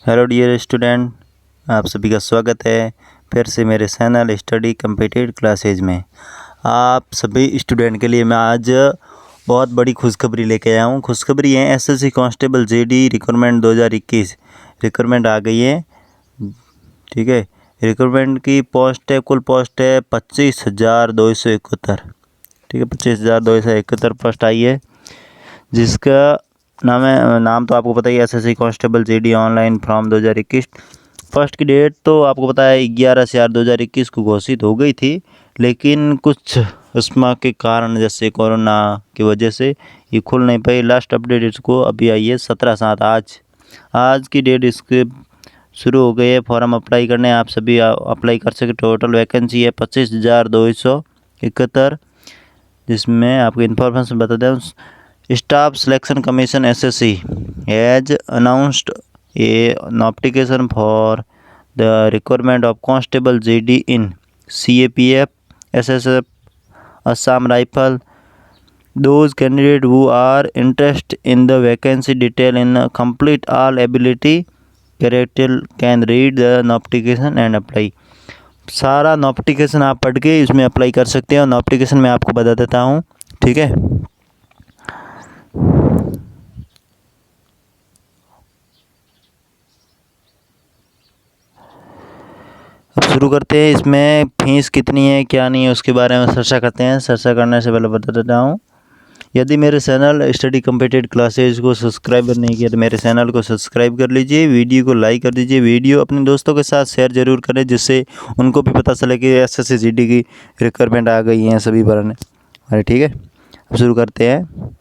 Hello dear student, आप सभी का स्वागत है फिर से मेरे चैनल स्टडी कम्पिटेटिव क्लासेज में। आप सभी स्टूडेंट के लिए मैं आज बहुत बड़ी खुशखबरी लेके आया हूँ। खुशखबरी है SSC constable GD recruitment 2021 recruitment आ गई है। ठीक है, रिक्रूटमेंट की पोस्ट है, कुल पोस्ट है 25,271। ठीक है, 25,271 पोस्ट आई है, जिसका नाम तो आपको पता ही है, SSC constable JD online form 2021। First की डेट तो आपको पता है 11/4/2021 को घोषित हो गई थी, लेकिन कुछ उसमा के कारण जैसे कोरोना की वजह से ये खुल नहीं पाई। लास्ट अपडेट इसको अभी आई है 17/7 आज की डेट इसके शुरू हो गई है। फॉर्म अप्लाई करने आप सभी अप्लाई कर सकते। टोटल वैकेंसी है 25,271, जिसमें आपको इन्फॉर्मेशन बता दें। Staff selection commission SSC has announced a notification for the requirement of constable JD in CAPF, SSF, Assam Rifle. Those candidates who are interested in the vacancy detail in complete all ability criteria can read the notification and apply. सारा notification आप पढ़ के इसमें apply कर सकते हैं और notification मैं आपको बता देता हूँ। ठीक है, अब शुरू करते हैं। इसमें फीस कितनी है क्या नहीं है उसके बारे में चर्चा करते हैं। चर्चा करने से पहले बता देता हूँ, यदि मेरे चैनल स्टडी कम्पिटेटिव क्लासेज को सब्सक्राइब नहीं किया तो मेरे चैनल को सब्सक्राइब कर लीजिए, वीडियो को लाइक कर दीजिए, वीडियो अपने दोस्तों के साथ शेयर जरूर करें, जिससे उनको भी पता चले कि एसएससी जीडी की रिक्वायरमेंट आ गई है सभी भरने। अरे ठीक है, अब शुरू करते हैं।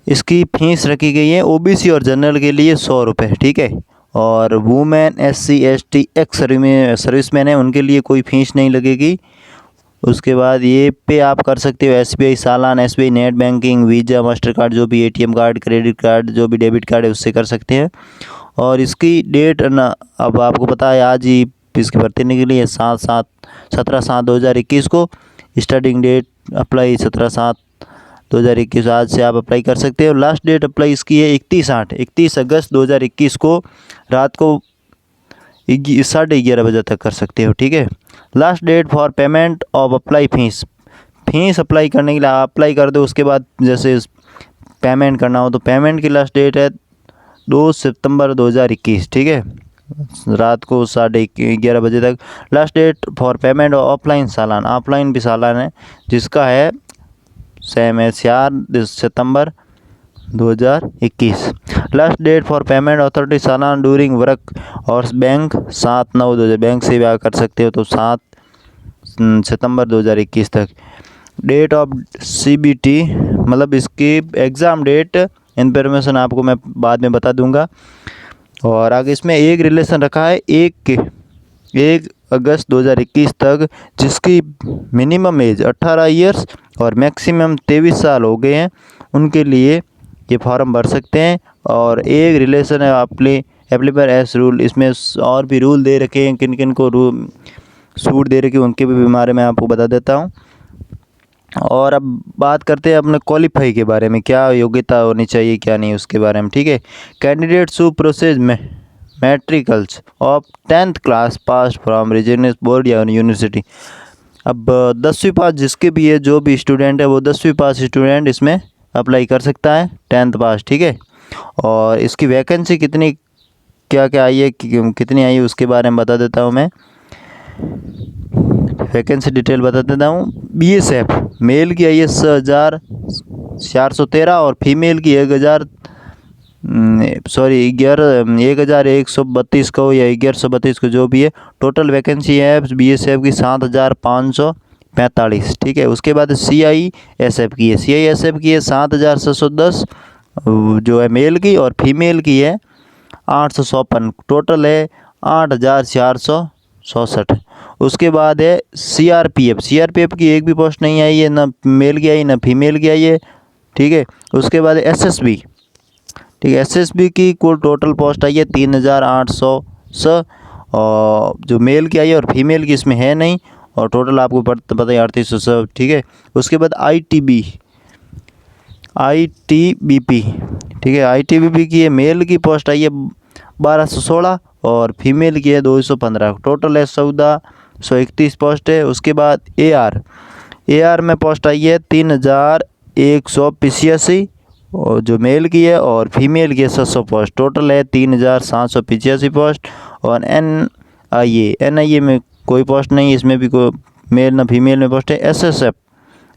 इसकी फीस रखी गई है ओबीसी और जनरल के लिए 100 रुपये। ठीक है, और women SC ST ex serviceman है उनके लिए कोई फीस नहीं लगेगी। उसके बाद ये पे आप कर सकते हो SBI चालान, SBI net banking, visa, master card, जो भी ATM कार्ड, क्रेडिट कार्ड, जो भी डेबिट कार्ड है उससे कर सकते हैं। और इसकी डेट ना अब आपको पता है आज ही इसकी भर्ती निकली है 17/7/2021 को। स्टार्टिंग डेट अप्लाई 17/7/2021 आज से आप अप्लाई कर सकते हो। लास्ट डेट अप्लाई इसकी है 31 अगस्त 2021 को रात को 11:30 बजे तक कर सकते हो। ठीक है, last date for payment of apply fees apply करने के लिए आप अप्लाई कर दो। उसके बाद जैसे पेमेंट करना हो तो पेमेंट की लास्ट डेट है 2 सितंबर 2021। ठीक है, रात को 11:30 बजे तक। Last date for payment offline challan, offline भी चालान है जिसका है सेम है 4 सितंबर 2021। Last date for payment authority challan during work और बैंक 7/9/2000, बैंक से भी कर सकते हो तो 7 सितंबर 2021 तक। डेट ऑफ CBT मतलब इसकी एग्ज़ाम डेट इन्फॉर्मेशन आपको मैं बाद में बता दूंगा। और आगे इसमें एक रिलेशन रखा है 1 अगस्त 2021 तक, जिसकी मिनिमम एज 18 ईयर्स और मैक्सिमम 23 साल हो गए हैं, उनके लिए ये फॉर्म भर सकते हैं। और एक रिलेशन है एप्लीकेबल एस रूल, इसमें और भी रूल दे रखे हैं, किन किन को रूल छूट दे रखी है उनके भी बारे में आपको बता देता हूँ। और अब बात करते हैं अपने क्वालिफाई के बारे में, क्या योग्यता होनी चाहिए क्या नहीं उसके बारे में। ठीक है, कैंडिडेट्स हु प्रोसेस में matriculation of 10th class pass from regional board या यूनिवर्सिटी। अब 10वीं पास जिसके भी है, जो भी स्टूडेंट है वो 10वीं पास स्टूडेंट इसमें अप्लाई कर सकता है, 10th पास। ठीक है, और इसकी वैकेंसी कितनी क्या क्या आई है कितनी आई है उसके बारे में बता देता हूँ मैं। वैकेंसी डिटेल बता देता हूँ। BSF मेल की आई है 6,413 और फीमेल की 1132 को या 1132 को जो भी है। टोटल वैकेंसी है BSF की 7,545। ठीक है, उसके बाद CISF की है 7,610 जो है मेल की, और फीमेल की है 854। टोटल है 8,467। उसके बाद है CRPF की एक भी पोस्ट नहीं आई है, ना मेल की आई ना फीमेल की आई है। ठीक है, उसके बाद SSB। ठीक है, SSB की कुल टोटल पोस्ट आई है 3,800 और जो मेल की आई है, और फीमेल की इसमें है नहीं, और टोटल आपको पता है 3800। ठीक है, उसके बाद ITBP। ठीक है, ITBP की ये मेल की पोस्ट आई है 1216 और फीमेल की है 215। टोटल है 1431 पोस्ट है। उसके बाद AR में पोस्ट आई है 3185 और जो मेल की है, और फीमेल की है 700 पोस्ट। टोटल है 3785 पोस्ट। और NIA में कोई पोस्ट नहीं, इसमें भी कोई मेल ना फीमेल में पोस्ट है।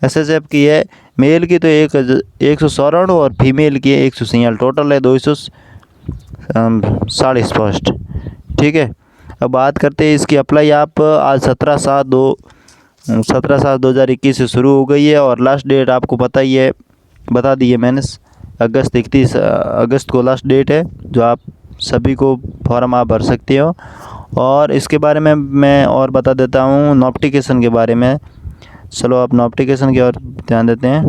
SSF की है, मेल की तो 194 और फीमेल की है 146। टोटल है 240 पोस्ट। ठीक है, अब बात करते हैं इसकी अप्लाई। आप आज 17/7/2021 से शुरू हो गई है और लास्ट डेट आपको पता ही है, बता दी है मैंने। 31 अगस्त को लास्ट डेट है, जो आप सभी को फॉर्म आप भर सकते हो। और इसके बारे में मैं और बता देता हूँ नोटिफिकेशन के बारे में। चलो आप नोटिफिकेशन की ओर ध्यान देते हैं।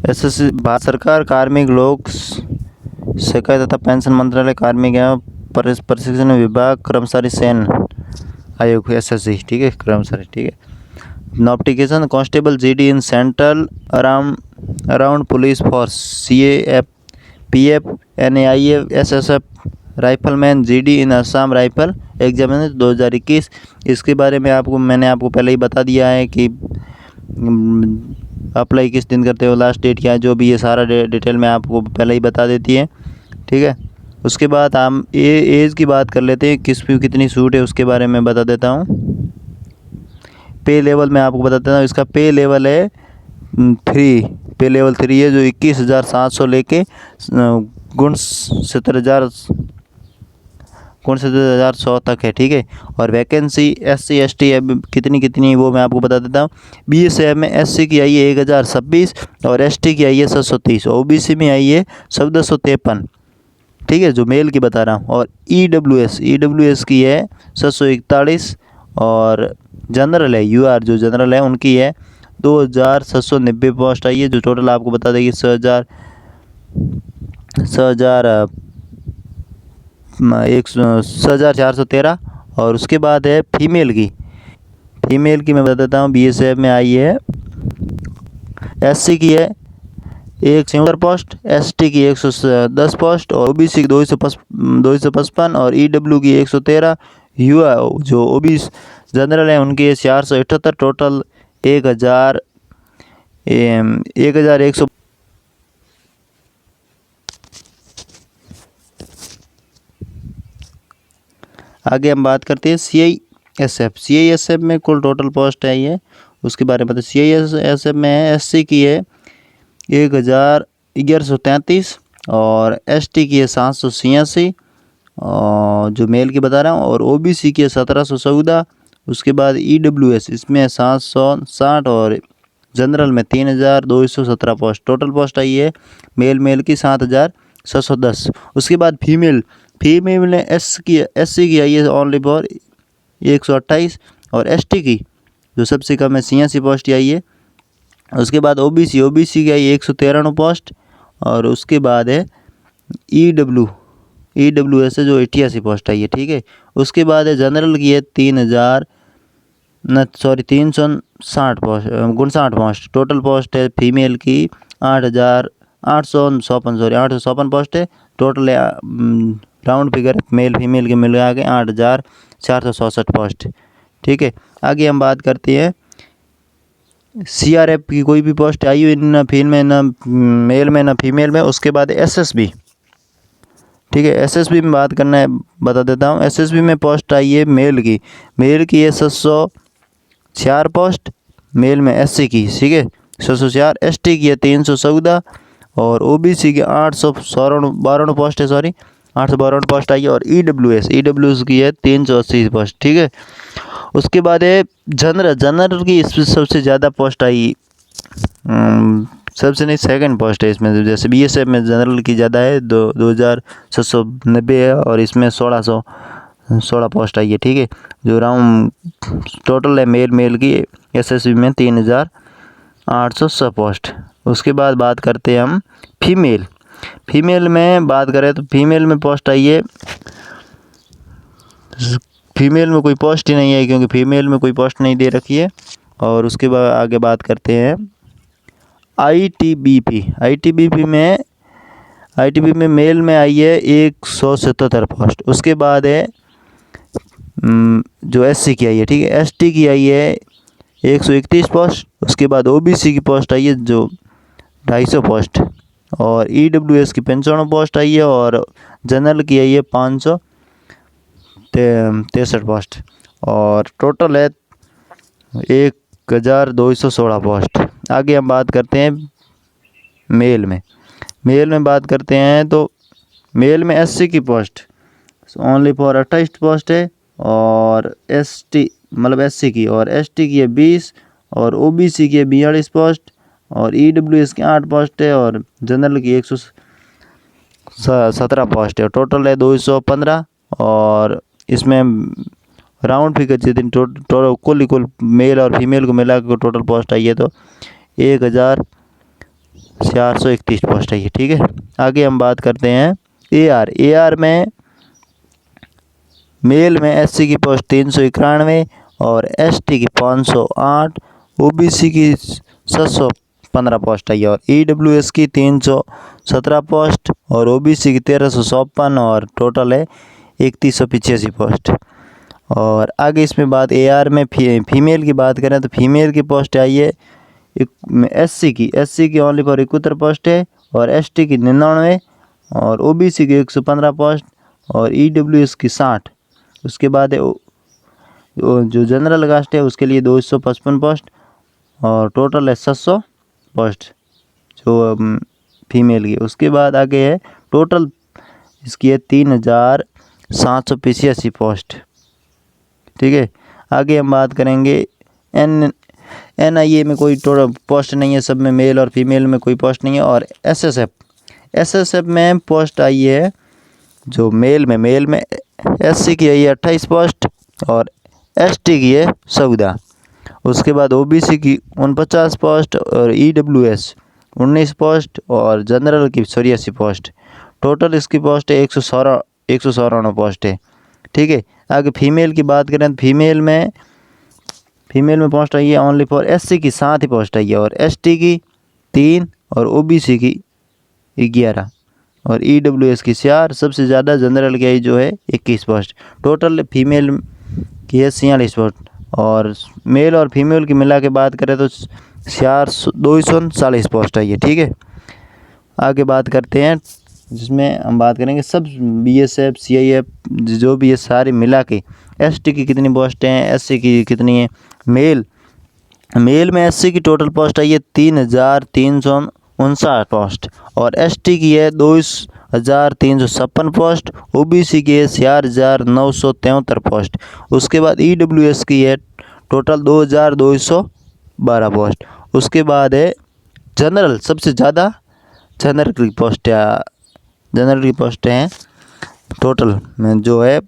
SSC भारत सरकार कार्मिक लोक शिकायत तथा पेंशन मंत्रालय, कार्मिक एवं प्रशिक्षण विभाग, कर्मचारी चयन आयोग SSC। ठीक है, कर्मचारी। ठीक है, notification constable GD in central around police force CAF PF NAIA SSF rifleman GD in Assam rifle examination 2021। इसके बारे में मैंने आपको पहले ही बता दिया है कि अप्लाई किस दिन करते हो, लास्ट डेट क्या है, जो भी ये सारा डिटेल में आपको पहले ही बता देती है। ठीक है, उसके बाद हम एज की बात कर लेते हैं, कितनी छूट है उसके बारे में बता देता हूँ। पे लेवल में आपको बता देता हूँ, इसका पे लेवल है 3, पे लेवल 3 है, जो 21,700 लेके 69,100 तक है। ठीक है, और वैकेंसी SC ST कितनी वो मैं आपको बता देता हूँ। BSF में SC की आई है 1026 और ST की आई है 730। OBC में आई है 1453। ठीक है, जो मेल की बता रहा हूँ। और EWS की है 741 और जनरल है UR जो जनरल है उनकी है 2790 पोस्ट आई है, जो टोटल आपको बता देगी 6,413। और उसके बाद है फीमेल की मैं बता देता हूँ। BSF में आई है, SC की है 176 पोस्ट, ST की 110 पोस्ट और OBC की 255 और EW की 113। UR जो OBC जनरल है उनकी है 478। टोटल 1100। आगे हम बात करते हैं CISF में कुल टोटल पोस्ट है ये, उसके बारे में। तो CISF में है, SC की है 1133 और ST की है 786 और जो मेल की बता रहा हूँ। और OBC की है 1714। उसके बाद EWS इसमें 760 और जनरल में 3217 पोस्ट। टोटल पोस्ट आई है मेल की 7610। उसके बाद फीमेल में SC की आई है ओनली फॉर 128 और ST की जो सबसे कम है 86 पोस्ट आई है। उसके बाद OBC की आई 113 पोस्ट। और उसके बाद है EWS है जो 88 पोस्ट आई है। ठीक है, उसके बाद है जनरल की है 360 पोस्ट। टोटल पोस्ट है फीमेल की 856 पोस्ट है। Total round figure male female के मिला के 8,467 पोस्ट। ठीक है, आगे हम बात करते हैं CRF की कोई भी पोस्ट आई हुई ना मेल में ना फीमेल में। उसके बाद SSB। ठीक है, SSB में बात करना है, बता देता हूँ। SSB में पोस्ट आई है मेल की है 704 पोस्ट मेल में SC की। ठीक है, 704। ST की है 314 और OBC की 852 पोस्ट है, 852 पोस्ट आई है। और EWS की है 380 पोस्ट। ठीक है, उसके बाद है जनरल की सबसे ज़्यादा पोस्ट आई, सबसे नहीं सेकंड पोस्ट है इसमें। जैसे BSF में जनरल की ज़्यादा है 2790 है और इसमें 1616 पोस्ट आई है। ठीक है, जो राउंड टोटल है मेल की SSB में 800 पोस्ट। उसके बाद बात करते हैं हम फीमेल। फीमेल में बात करें तो फीमेल में पोस्ट आई है, फीमेल में कोई पोस्ट ही नहीं है क्योंकि फीमेल में कोई पोस्ट नहीं दे रखी है। और उसके बाद आगे बात करते हैं ITBP। ITBP में मेल में आई है 177 पोस्ट। उसके बाद है जो SC की आई है, ठीक है, ST की आई है 131 पोस्ट। उसके बाद OBC की पोस्ट आई है जो 250 पोस्ट, और EWS की 95 पोस्ट आई है, और जनरल की आई है 563 पोस्ट, और टोटल है 1216 पोस्ट। आगे हम बात करते हैं मेल में। मेल में बात करते हैं तो मेल में SC की पोस्ट ओनली फॉर 28 पोस्ट है, और ST मतलब SC की और ST की है 20, और OBC की है 42 पोस्ट, और EWS की 8 पोस्ट है, और जनरल की 117 पोस्ट है। टोटल है 215, और इसमें राउंड फिगर जितनी टोटल कुल मेल और फीमेल को मिला के टोटल पोस्ट आई है तो 1431 पोस्ट आई है, ठीक है। आगे हम बात करते हैं AR में मेल में SC की पोस्ट 391, और ST की 508, OBC की 715 पोस्ट आई है, और EWS की 317 पोस्ट, और OBC की 1354, और टोटल है 3185 पोस्ट। और आगे इसमें बात AR में फीमेल की बात करें तो फीमेल की पोस्ट आई है SC की ओनली फॉर 71 पोस्ट है, और ST की 99, और OBC की 115 पोस्ट, और EWS की 60। उसके बाद है जो जनरल कास्ट है उसके लिए 255 पोस्ट, और टोटल है 700 पोस्ट जो फीमेल की। उसके बाद आगे है टोटल इसकी है 3785 पोस्ट, ठीक है। आगे हम बात करेंगे NIA में कोई टोटल पोस्ट नहीं है, सब में मेल और फीमेल में कोई पोस्ट नहीं है। और SSF में पोस्ट आई है जो मेल में SC की आई है 28 पोस्ट, और ST की है 14। उसके बाद OBC की 49 पोस्ट, और EWS 19 पोस्ट, और जनरल की 84 पोस्ट। टोटल इसकी पोस्ट है 117 पोस्ट है, ठीक है। आगे फीमेल की बात करें तो फीमेल में पोस्ट आई है ओनली फॉर SC की 7 ही पोस्ट आई है, और ST की 3, और OBC की 11, और EWS की 4। सबसे ज़्यादा जनरल की आई जो है 21 पोस्ट। टोटल फीमेल की है 46 पोस्ट, और मेल और फीमेल की मिला के बात करें तो 240 पोस्ट आई है, ठीक है। आगे बात करते हैं जिसमें हम बात करेंगे सब BSF CIF जो भी है सारे मिला के ST की कितनी पोस्ट हैं, SC की कितनी है। मेल में SC की टोटल पोस्ट आई है 3359 पोस्ट, और ST की है 2356 पोस्ट, OBC की है 4973 पोस्ट। उसके बाद EWS की है टोटल 2212 पोस्ट। उसके बाद है जनरल, सबसे ज़्यादा जनरल की पोस्ट हैं टोटल में जो है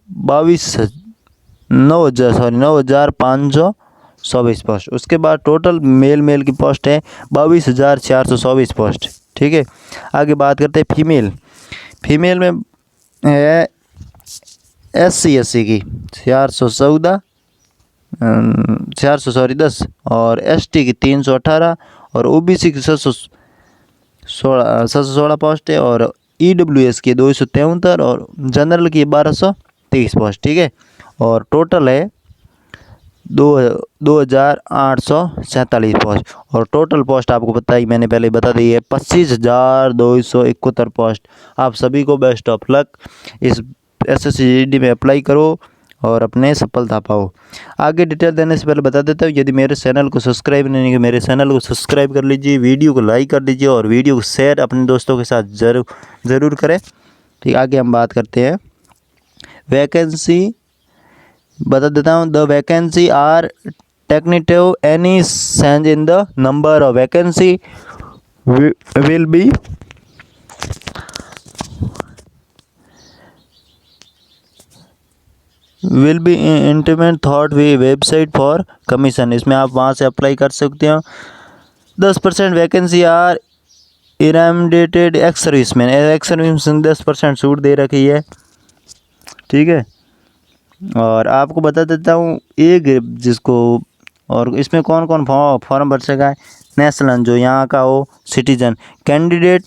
9,524 पोस्ट। उसके बाद टोटल मेल की पोस्ट है 22,424 पोस्ट, ठीक है। आगे बात करते हैं फीमेल में है SC की 10, और ST की 318, और OBC की 716 पोस्ट है, और EWS की 273, और जनरल की 1230 पोस्ट, ठीक है। और टोटल है 2847 पोस्ट। और टोटल पोस्ट आपको पता ही मैंने पहले बता दी है 25,271 पोस्ट। आप सभी को बेस्ट ऑफ लक। इस SSC GD में अप्लाई करो और अपने सफलता पाओ। आगे डिटेल देने से पहले बता देता हूँ, यदि मेरे चैनल को सब्सक्राइब नहीं किया मेरे चैनल को सब्सक्राइब कर लीजिए, वीडियो को लाइक कर दीजिए, और वीडियो को शेयर अपने दोस्तों के साथ ज़रूर करें, ठीक। आगे हम बात करते हैं वैकेंसी, बता देता हूँ। The vacancy are tentative, any change in the number of vacancy will be intimate through the website for commission. इसमें आप वहाँ से अप्लाई कर सकते हो। 10% vacancy are earmarked ex serviceman, ex serviceman 10% छूट दे रखी है, ठीक है। और आपको बता देता हूँ एक जिसको, और इसमें कौन कौन फॉर्म भर सका है। नेशनल, जो यहाँ का हो citizen, candidate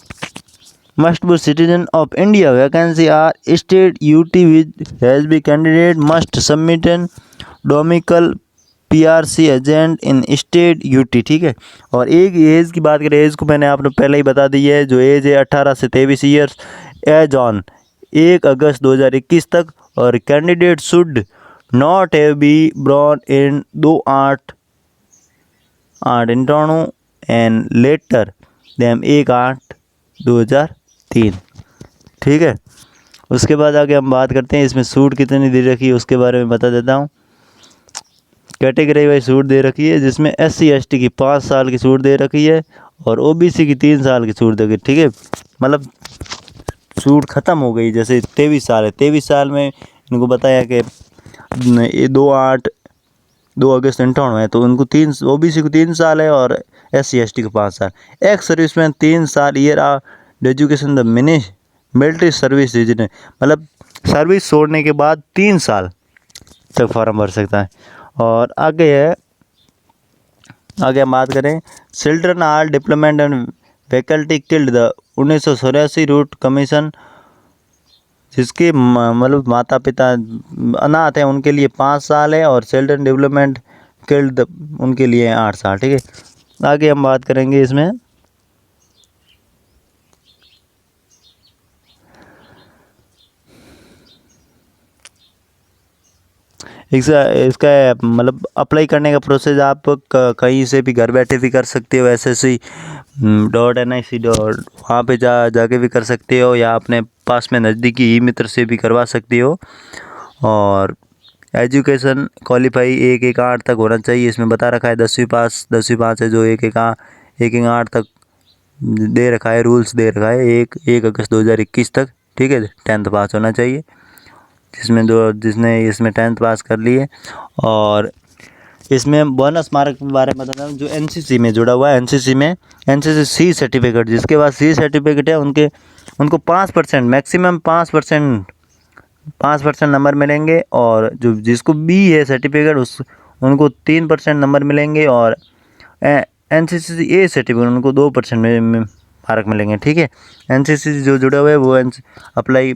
must be citizen of India, vacancy are state UT with has be candidate must submit an domicile PRC agent in state UT, ठीक है। और एक एज की बात करें, एज को मैंने आपने पहले ही बता दी है, जो एज है 18 से 23 ईयर्स एज ऑन 1 अगस्त 2021 तक। और candidate should not have be born in 2/8/98 and later than 1/8/2003, ठीक है। उसके बाद आगे हम बात करते हैं इसमें सूट कितनी दे रखी है उसके बारे में बता देता हूँ। कैटेगरी वाइज छूट दे रखी है, जिसमें SC ST की 5 साल की छूट दे रखी है और OBC की 3 साल की छूट दे रखी है, ठीक है। मतलब छूट ख़त्म हो गई, जैसे 23 साल है, 23 साल में इनको बताया कि 2 अगस्त 98 है, तो उनको OBC को 3 साल है और SC ST को 5 साल। एक्स सर्विसमैन 3 साल year of education the military service reason, मतलब सर्विस छोड़ने के बाद 3 साल तक फॉर्म भर सकता है। और आगे हम बात करें, children are deployment and faculty killed the 1984 riot commission, जिसके मतलब माता पिता अनाथ हैं उनके लिए 5 साल है और चिल्ड्रन डेवलपमेंट किल्ड उनके लिए 8 साल, ठीक है। आगे हम बात करेंगे इसमें इसका मतलब अप्लाई करने का प्रोसेस आप कहीं से भी घर बैठे भी कर सकते हो, SSC.nic. वहाँ पे जाके भी कर सकते हो, या अपने पास में नज़दीकी ई-मित्र से भी करवा सकते हो। और एजुकेशन क्वालिफाई 1/8 तक होना चाहिए, इसमें बता रखा है 10वीं पास है, जो 1/8 तक दे रखा है, रूल्स दे रखा है 1 अगस्त 2021 तक, ठीक है। 10th पास होना चाहिए, जिसने इसमें 10th पास कर ली है। और इसमें बोनस मार्क के बारे में बताता हूँ, जो NCC में जुड़ा हुआ है, NCC C सर्टिफिकेट, जिसके पास C सर्टिफिकेट है उनको 5% मैक्सिमम 5% नंबर मिलेंगे। और जिसको B है सर्टिफिकेट उनको 3% नंबर मिलेंगे। और NCC A सर्टिफिकेट उनको 2% में मार्क मिलेंगे, ठीक है। NCC जो जुड़ा हुआ है वो अप्लाई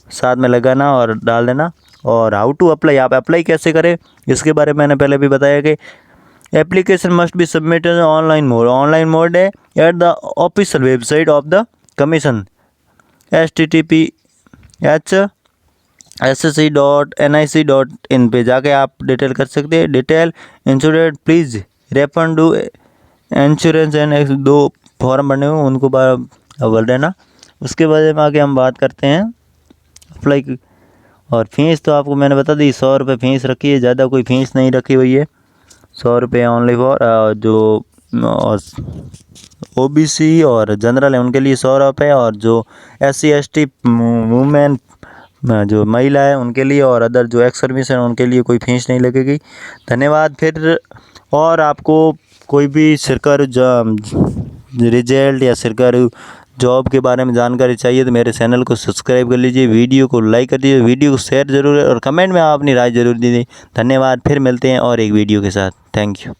साथ में लगाना और डाल देना। और हाउ टू अप्लाई, आप अप्लाई कैसे करें इसके बारे में मैंने पहले भी बताया कि application must be submitted online mode है at the official website of the commission https://ssc.nic.in पे जाके आप डिटेल कर सकते हैं। Detail insurance please refer to insurance and 2 form भरने हुए उनको भर देना। उसके बाद में आगे हम बात करते हैं अप्लाई की। और फीस तो आपको मैंने बता दी, 100 रुपये फीस रखी है, ज़्यादा कोई फीस नहीं रखी हुई है, 100 रुपये ओनली फॉर जो OBC और जनरल है उनके लिए 100 रुपये, और जो SC ST वुमेन जो महिला है उनके लिए, और अदर जो एक्स सर्विस है उनके लिए कोई फीस नहीं लगेगी। धन्यवाद। फिर और आपको कोई भी सरकारी रिजल्ट या सरकारी जॉब के बारे में जानकारी चाहिए तो मेरे चैनल को सब्सक्राइब कर लीजिए, वीडियो को लाइक कर दीजिए, वीडियो को शेयर जरूर और कमेंट में आप अपनी राय जरूर दीजिए। धन्यवाद। फिर मिलते हैं और एक वीडियो के साथ। Thank you.